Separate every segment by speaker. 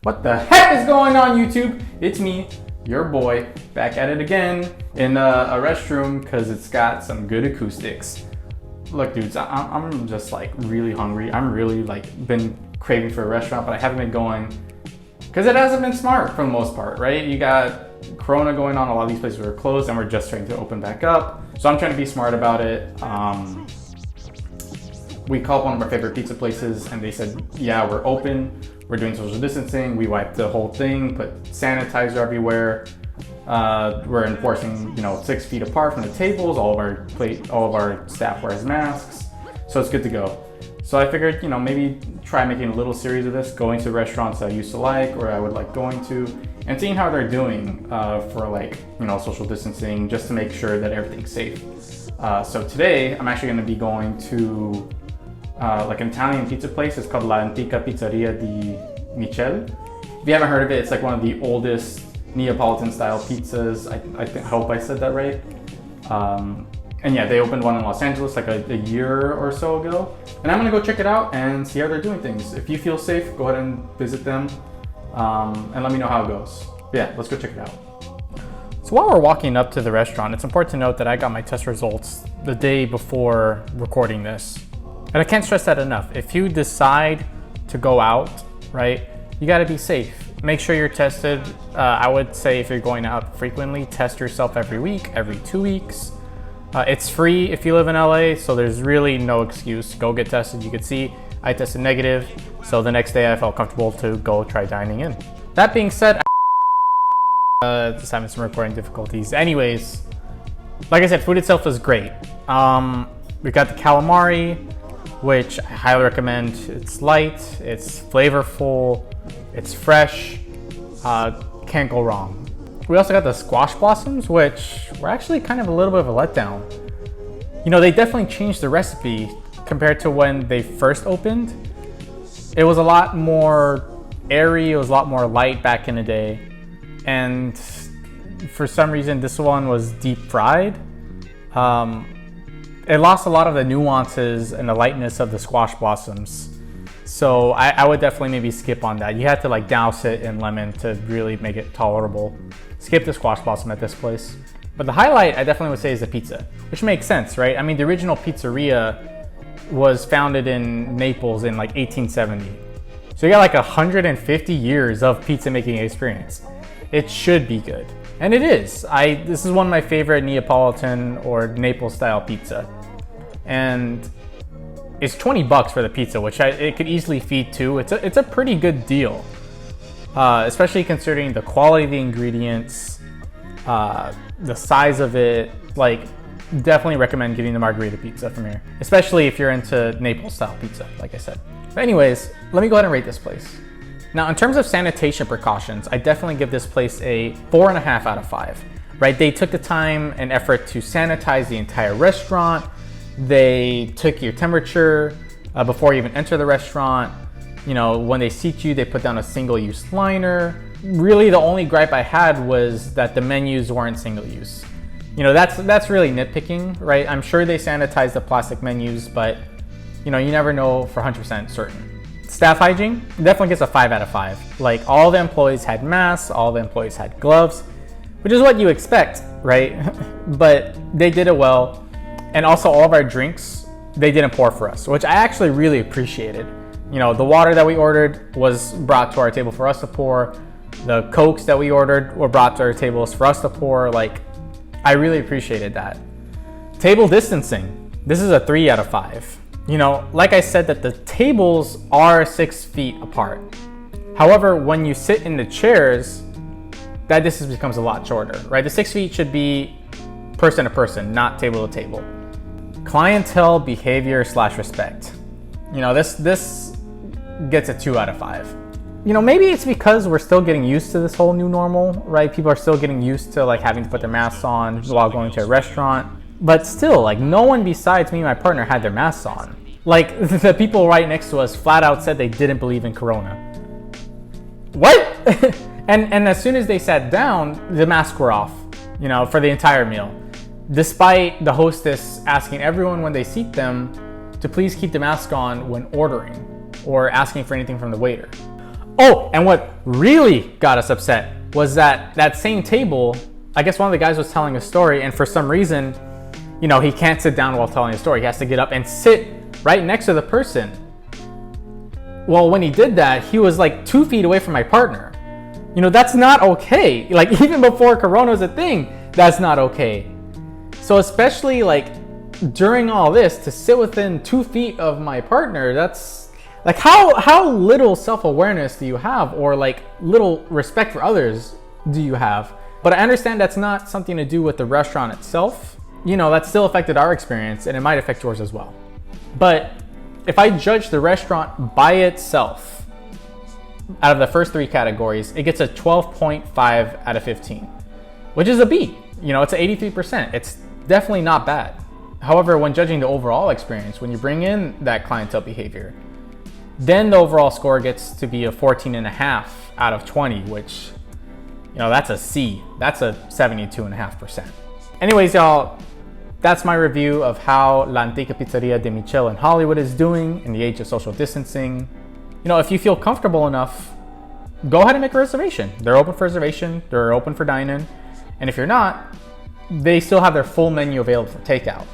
Speaker 1: What the heck is going on, YouTube? It's me, your boy, back at it again in a restroom because it's got some good acoustics. Look, dudes, I'm just like really hungry. I'm really like been craving for a restaurant, but I haven't been going because it hasn't been smart for the most part, right? You got Corona going on. A lot of these places were closed and we're just starting to open back up. So I'm trying to be smart about it. We called one of our favorite pizza places and they said, yeah, we're open. We're doing social distancing. We wiped the whole thing, put sanitizer everywhere. We're enforcing, 6 feet apart from the tables. All of our staff wears masks, so it's good to go. So I figured, maybe try making a little series of this, going to restaurants I used to like or I would like going to, and seeing how they're doing for social distancing, just to make sure that everything's safe. So today I'm actually going to be going to an Italian pizza place. It's called La Antica Pizzeria di Michele. If you haven't heard of it, it's like one of the oldest Neapolitan style pizzas. I hope I said that right. And yeah, they opened one in Los Angeles like a year or so ago. And I'm gonna go check it out and see how they're doing things. If you feel safe, go ahead and visit them and let me know how it goes. Yeah, let's go check it out. So while we're walking up to the restaurant, it's important to note that I got my test results the day before recording this. And I can't stress that enough. If you decide to go out, right, you gotta be safe. Make sure you're tested. I would say if you're going out frequently, test yourself every week, every 2 weeks. It's free if you live in LA, so there's really no excuse. Go get tested. You could see I tested negative, so the next day I felt comfortable to go try dining in. That being said, just having some recording difficulties. Anyways, like I said, food itself is great. We got the calamari, which I highly recommend. It's light, it's flavorful, it's fresh, can't go wrong. We also got the squash blossoms, which were actually kind of a little bit of a letdown. They definitely changed the recipe compared to when they first opened. It was a lot more airy, it was a lot more light back in the day. And for some reason, this one was deep fried. It lost a lot of the nuances and the lightness of the squash blossoms. So I would definitely maybe skip on that. You had to douse it in lemon to really make it tolerable. Skip the squash blossom at this place. But the highlight I definitely would say is the pizza, which makes sense, right? I mean, the original pizzeria was founded in Naples in 1870. So you got 150 years of pizza making experience. It should be good. And it is. This is one of my favorite Neapolitan or Naples style pizza. And it's $20 for the pizza, which it could easily feed two. It's a pretty good deal, especially considering the quality of the ingredients, the size of it. Definitely recommend getting the margarita pizza from here, especially if you're into Naples style pizza, like I said. But anyways, let me go ahead and rate this place. Now, in terms of sanitation precautions, I definitely give this place a 4.5 out of 5, right? They took the time and effort to sanitize the entire restaurant. They took your temperature before you even enter the restaurant. When they seat you, they put down a single-use liner. Really, the only gripe I had was that the menus weren't single-use. That's really nitpicking, right? I'm sure they sanitized the plastic menus, but you never know for 100% certain. Staff hygiene definitely gets a 5 out of 5. All the employees had masks, all the employees had gloves, which is what you expect, right? But they did it well. And also all of our drinks, they didn't pour for us, which I actually really appreciated. The water that we ordered was brought to our table for us to pour. The Cokes that we ordered were brought to our tables for us to pour. I really appreciated that. Table distancing, this is a 3 out of 5. Like I said, that the tables are 6 feet apart. However, when you sit in the chairs, that distance becomes a lot shorter, right? The 6 feet should be person to person, not table to table. Clientele behavior / respect. This gets a 2 out of 5. Maybe it's because we're still getting used to this whole new normal, right? People are still getting used to having to put their masks on while going to a restaurant. But still, no one besides me and my partner had their masks on. The people right next to us flat out said they didn't believe in Corona. What? and as soon as they sat down, the masks were off, for the entire meal. Despite the hostess asking everyone when they seat them to please keep the mask on when ordering or asking for anything from the waiter. Oh, and what really got us upset was that same table, I guess one of the guys was telling a story, and for some reason, you know, he can't sit down while telling a story. He has to get up and sit right next to the person. Well, when he did that, he was like 2 feet away from my partner. You know, that's not okay. Like, even before Corona was a thing, that's not okay. So especially like during all this, to sit within 2 feet of my partner, that's like, how little self-awareness do you have, or like little respect for others do you have? But I understand that's not something to do with the restaurant itself. You know, that still affected our experience, and it might affect yours as well. But if I judge the restaurant by itself, out of the first 3 categories, it gets a 12.5 out of 15, which is a B. You know, it's 83%. It's definitely not bad. However, when judging the overall experience, when you bring in that clientele behavior, then the overall score gets to be a 14.5 out of 20, which, you know, that's a C. That's a 72.5%. Anyways, y'all, that's my review of how La Antica Pizzeria de Michel in Hollywood is doing in the age of social distancing. You know, if you feel comfortable enough, go ahead and make a reservation. They're open for reservation. They're open for dine-in. And if you're not, they still have their full menu available for takeout.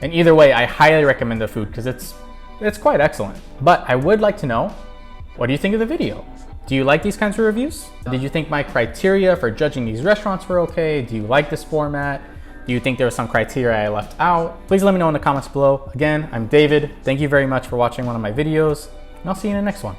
Speaker 1: And either way, I highly recommend the food because it's quite excellent. But I would like to know, what do you think of the video? Do you like these kinds of reviews? Did you think my criteria for judging these restaurants were okay? Do you like this format? Do you think there was some criteria I left out? Please let me know in the comments below. Again, I'm David. Thank you very much for watching one of my videos, and I'll see you in the next one.